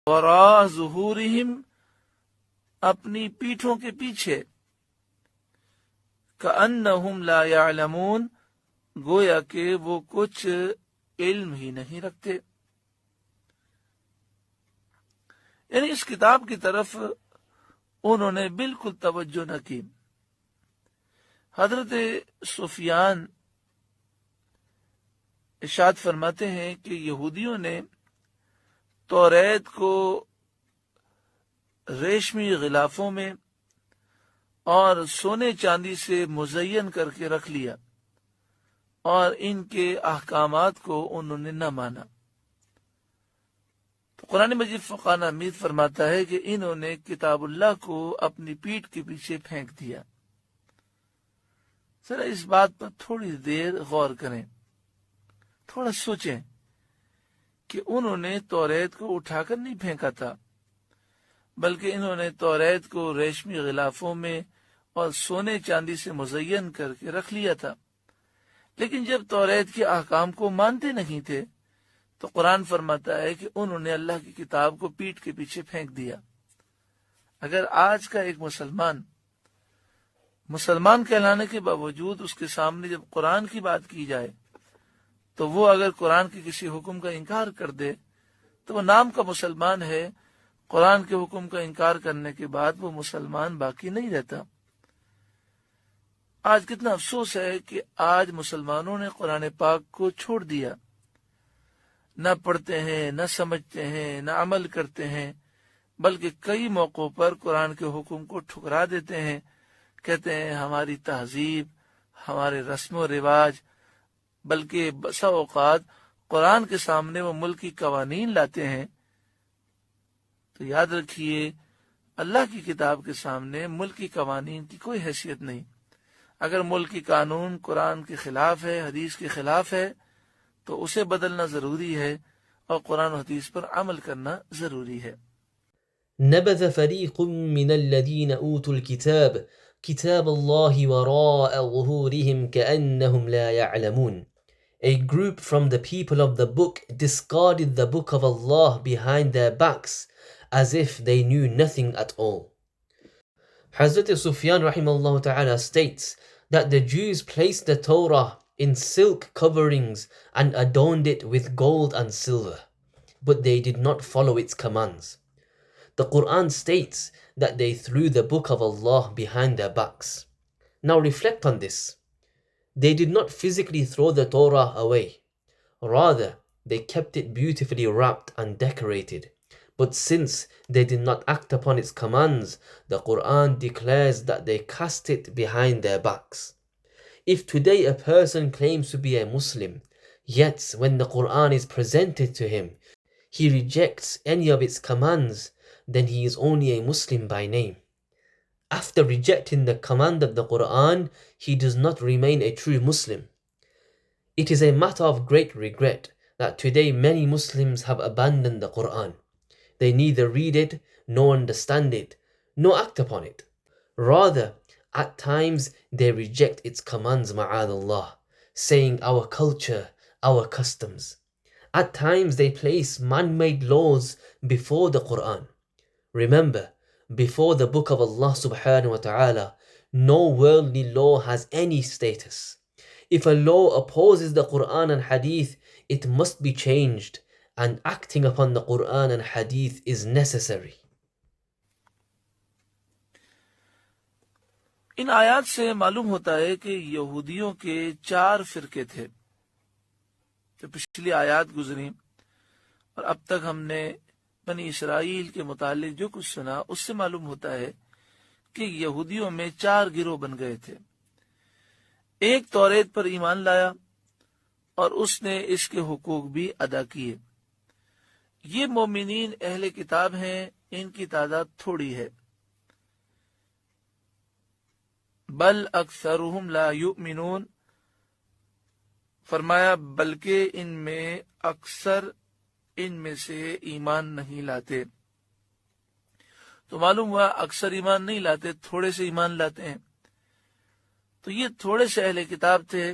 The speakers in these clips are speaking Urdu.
وراء ظہورہم اپنی پیٹھوں کے پیچھے، کأنہم لا یعلمون گویا کہ وہ کچھ علم ہی نہیں رکھتے، یعنی اس کتاب کی طرف انہوں نے بالکل توجہ نہ کی۔ حضرت سفیان ارشاد فرماتے ہیں کہ یہودیوں نے توریت کو ریشمی غلافوں میں اور سونے چاندی سے مزین کر کے رکھ لیا اور ان کے احکامات کو انہوں نے نہ مانا۔ تو قرآن مجید فقان حمید فرماتا ہے کہ انہوں نے کتاب اللہ کو اپنی پیٹھ کے پیچھے پھینک دیا۔ ذرا اس بات پر تھوڑی دیر غور کریں، تھوڑا سوچیں کہ انہوں نے توریت کو اٹھا کر نہیں پھینکا تھا، بلکہ انہوں نے توریت کو ریشمی غلافوں میں اور سونے چاندی سے مزین کر کے رکھ لیا تھا، لیکن جب توریت کے احکام کو مانتے نہیں تھے تو قرآن فرماتا ہے کہ انہوں نے اللہ کی کتاب کو پیٹھ کے پیچھے پھینک دیا۔ اگر آج کا ایک مسلمان کہلانے کے باوجود اس کے سامنے جب قرآن کی بات کی جائے تو وہ اگر قرآن کے کسی حکم کا انکار کر دے تو وہ نام کا مسلمان ہے، قرآن کے حکم کا انکار کرنے کے بعد وہ مسلمان باقی نہیں رہتا۔ آج کتنا افسوس ہے کہ آج مسلمانوں نے قرآن پاک کو چھوڑ دیا، نہ پڑھتے ہیں، نہ سمجھتے ہیں، نہ عمل کرتے ہیں، بلکہ کئی موقعوں پر قرآن کے حکم کو ٹھکرا دیتے ہیں، کہتے ہیں ہماری تہذیب، ہمارے رسم و رواج، بلکہ بسا اوقات قرآن کے سامنے وہ ملکی قوانین لاتے ہیں۔ تو یاد رکھیے اللہ کی کتاب کے سامنے ملکی قوانین کی کوئی حیثیت نہیں۔ اگر ملکی قانون قرآن کے خلاف ہے، حدیث کے خلاف ہے، تو اسے بدلنا ضروری ہے اور قرآن و حدیث پر عمل کرنا ضروری ہے۔ نبذ فريق من الذين أوتوا الكتاب كتاب الله وراء ظهورهم كأنهم لا يعلمون. A group from the people of the book discarded the book of Allah behind their backs as if they knew nothing at all. Hazrat Sufyan rahimahullah ta'ala states that the Jews placed the Torah in silk coverings and adorned it with gold and silver, but they did not follow its commands. The Quran states that they threw the book of Allah behind their backs. Now reflect on this. They did not physically throw the Torah away. Rather, they kept it beautifully wrapped and decorated. But since they did not act upon its commands, the Quran declares that they cast it behind their backs. If today a person claims to be a Muslim, yet when the Quran is presented to him, he rejects any of its commands, then he is only a Muslim by name. After rejecting the command of the Quran, he does not remain a true Muslim. It is a matter of great regret that today many Muslims have abandoned the Quran. They neither read it, nor understand it, nor act upon it. Rather, at times they reject its commands, ma'adallah, saying our culture, our customs. At times they place man-made laws before the Quran. Remember, before the book of Allah subhanahu wa ta'ala, no worldly law has any status. If a law opposes the Quran and Hadith, it must be changed, and acting upon the Quran and Hadith is necessary. ان آیات سے معلوم ہوتا ہے کہ یہودیوں کے 4 فرقے تھے۔ جو پچھلی آیات گزری اور اب تک ہم نے بنی اسرائیل کے متعلق جو کچھ سنا، اس سے معلوم ہوتا ہے کہ یہودیوں میں 4 گروہ بن گئے تھے۔ ایک توریت پر ایمان لایا اور اس نے اس کے حقوق بھی ادا کیے۔ یہ مومنین اہل کتاب ہیں، ان کی تعداد تھوڑی ہے۔ بل اکثرهم لا یؤمنون، فرمایا بلکہ ان میں اکثر ان میں سے ایمان نہیں لاتے۔ تو معلوم ہوا اکثر ایمان نہیں لاتے، تھوڑے سے ایمان لاتے ہیں۔ تو یہ تھوڑے سے اہل کتاب تھے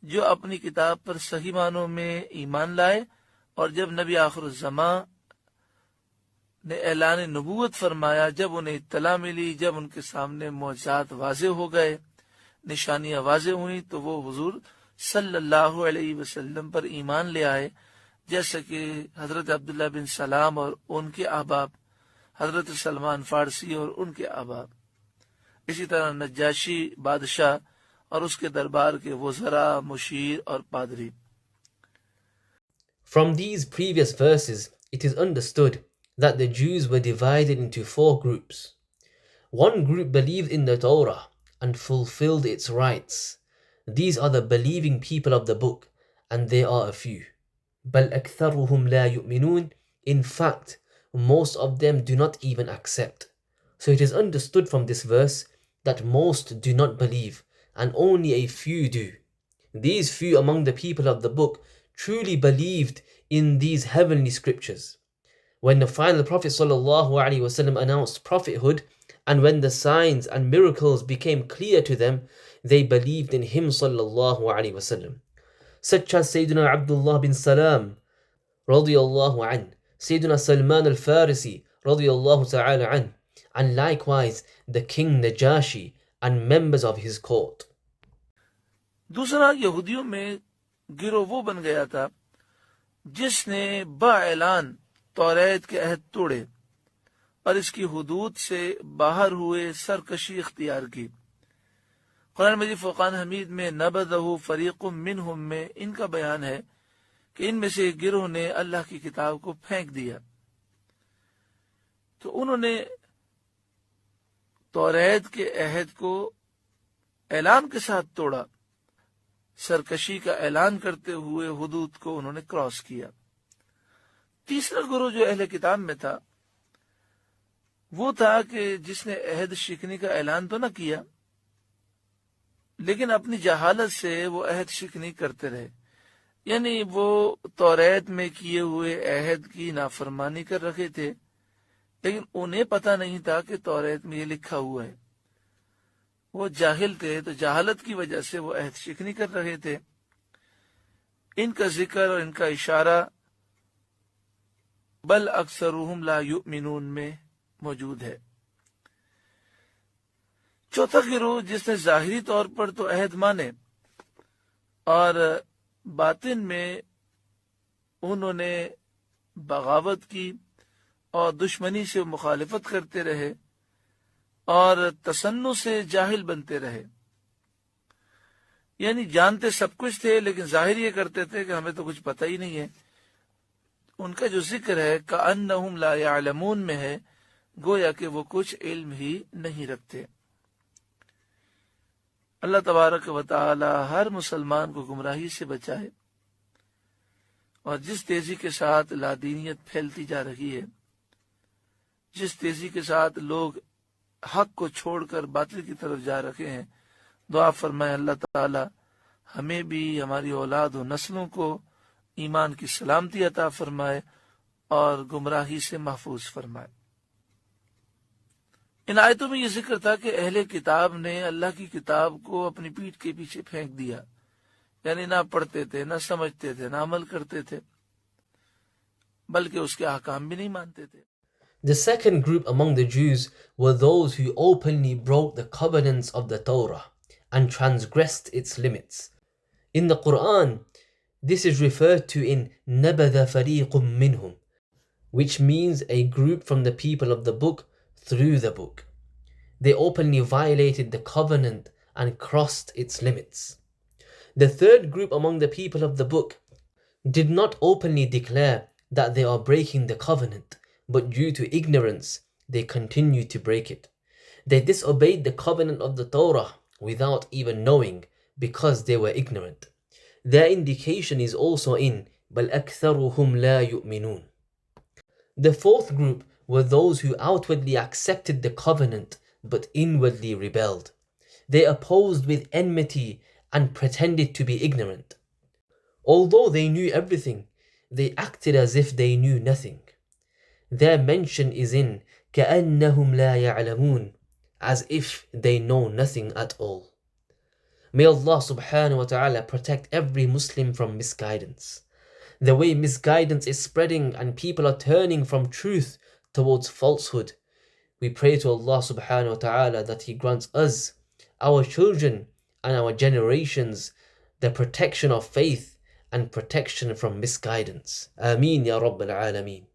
جو اپنی کتاب پر صحیح معنوں میں ایمان لائے، اور جب نبی آخر الزمان نے اعلان نبوت فرمایا جب انہیں اطلاع ملی، جب ان کے سامنے معجزات واضح ہو گئے، نشانیاں واضح ہوئیں، تو وہ حضور صلی اللہ علیہ وسلم پر ایمان لے آئے، جیسا کہ حضرت عبداللہ بن سلام اور ان کے احباب، حضرت سلمان فارسی اور ان کے احباب، اسی طرح نجاشی بادشاہ اور اس کے دربار کے وزراء، مشیر اور پادری۔ From these previous verses, it is understood that the Jews were divided into 4 groups. One group believed in the Torah and fulfilled its rights. These are the believing people of the book, and they are a few. بَلْ أَكْثَرُهُمْ لَا يُؤْمِنُونَ. In fact, most of them do not even accept. So it is understood from this verse that most do not believe, and only a few do. These few among the people of the book truly believed in these heavenly scriptures. When the final Prophet ﷺ announced prophethood, and when the signs and miracles became clear to them, they believed in him ﷺ. Such as Sayyidina Abdullah bin Salam radiyallahu anh, Sayyidina Salman al-Farisi radiyallahu ta'ala anh, and likewise the king Najashi and members of his court. دوسرا، یہودیوں میں گروہ وہ بن گیا تھا جس نے باعلان توریت کے عہد توڑے اور اس کی حدود سے باہر ہوئے سرکشی اختیار کی۔ قرآن مجید فرقان حمید میں نبذہ فریق منہم میں ان کا بیان ہے کہ ان میں سے ایک گروہ نے اللہ کی کتاب کو پھینک دیا، تو انہوں نے توریت کے عہد کو اعلان کے ساتھ توڑا، سرکشی کا اعلان کرتے ہوئے حدود کو انہوں نے کراس کیا۔ تیسرا گروہ جو اہل کتاب میں تھا وہ تھا کہ جس نے عہد شکنی کا اعلان تو نہ کیا، لیکن اپنی جہالت سے وہ عہد شکنی کرتے رہے، یعنی وہ توریت میں کیے ہوئے عہد کی نافرمانی کر رکھے تھے، لیکن انہیں پتہ نہیں تھا کہ توریت میں یہ لکھا ہوا ہے۔ وہ جاہل تھے، تو جہالت کی وجہ سے وہ عہد شکنی کر رہے تھے۔ ان کا ذکر اور ان کا اشارہ بل اکثرہم لا یؤمنون میں موجود ہے۔ چوتھا گروہ جس نے ظاہری طور پر تو عہد مانے اور باطن میں انہوں نے بغاوت کی اور دشمنی سے مخالفت کرتے رہے اور تصنع سے جاہل بنتے رہے، یعنی جانتے سب کچھ تھے لیکن ظاہر یہ کرتے تھے کہ ہمیں تو کچھ پتہ ہی نہیں ہے۔ ان کا جو ذکر ہے کأنہم لا یعلمون میں ہے، گویا کہ وہ کچھ علم ہی نہیں رکھتے۔ اللہ تبارک و تعالی ہر مسلمان کو گمراہی سے بچائے، اور جس تیزی کے ساتھ لادینیت پھیلتی جا رہی ہے، جس تیزی کے ساتھ لوگ حق کو چھوڑ کر باطل کی طرف جا رکھے ہیں، دعا فرمائے اللہ تعالی ہمیں بھی، ہماری اولاد و نسلوں کو ایمان کی سلامتی عطا فرمائے اور گمراہی سے محفوظ فرمائے۔ ان آیتوں میں یہ ذکر تھا کہ اہل کتاب نے اللہ کی کتاب کو اپنی پیٹھ کے پیچھے پھینک دیا، یعنی نہ پڑھتے تھے، نہ سمجھتے تھے، نہ عمل کرتے تھے، بلکہ اس کے احکام بھی نہیں مانتے تھے۔ The second group among the Jews were those who openly broke the covenants of the Torah and transgressed its limits. In the Quran, this is referred to in نَبَذَ فَرِيقٌ مِّنْهُمْ, which means a group from the people of the book through the book. They openly violated the covenant and crossed its limits. The third group among the people of the book did not openly declare that they are breaking the covenant, but due to ignorance, they continue to break it. They disobeyed the covenant of the Torah without even knowing, because they were ignorant. Their indication is also in بَلْ أَكْثَرُهُمْ لَا يُؤْمِنُونَ. The fourth group were those who outwardly accepted the covenant but inwardly rebelled. They opposed with enmity and pretended to be ignorant. Although they knew everything, they acted as if they knew nothing. Their mention is in كَأَنَّهُمْ لَا يَعْلَمُونَ, as if they know nothing at all. May Allah subhanahu wa ta'ala protect every Muslim from misguidance. The way misguidance is spreading and people are turning from truth towards falsehood. We pray to Allah subhanahu wa ta'ala that He grants us, our children and our generations, the protection of faith and protection from misguidance. Ameen ya Rabbal Alameen.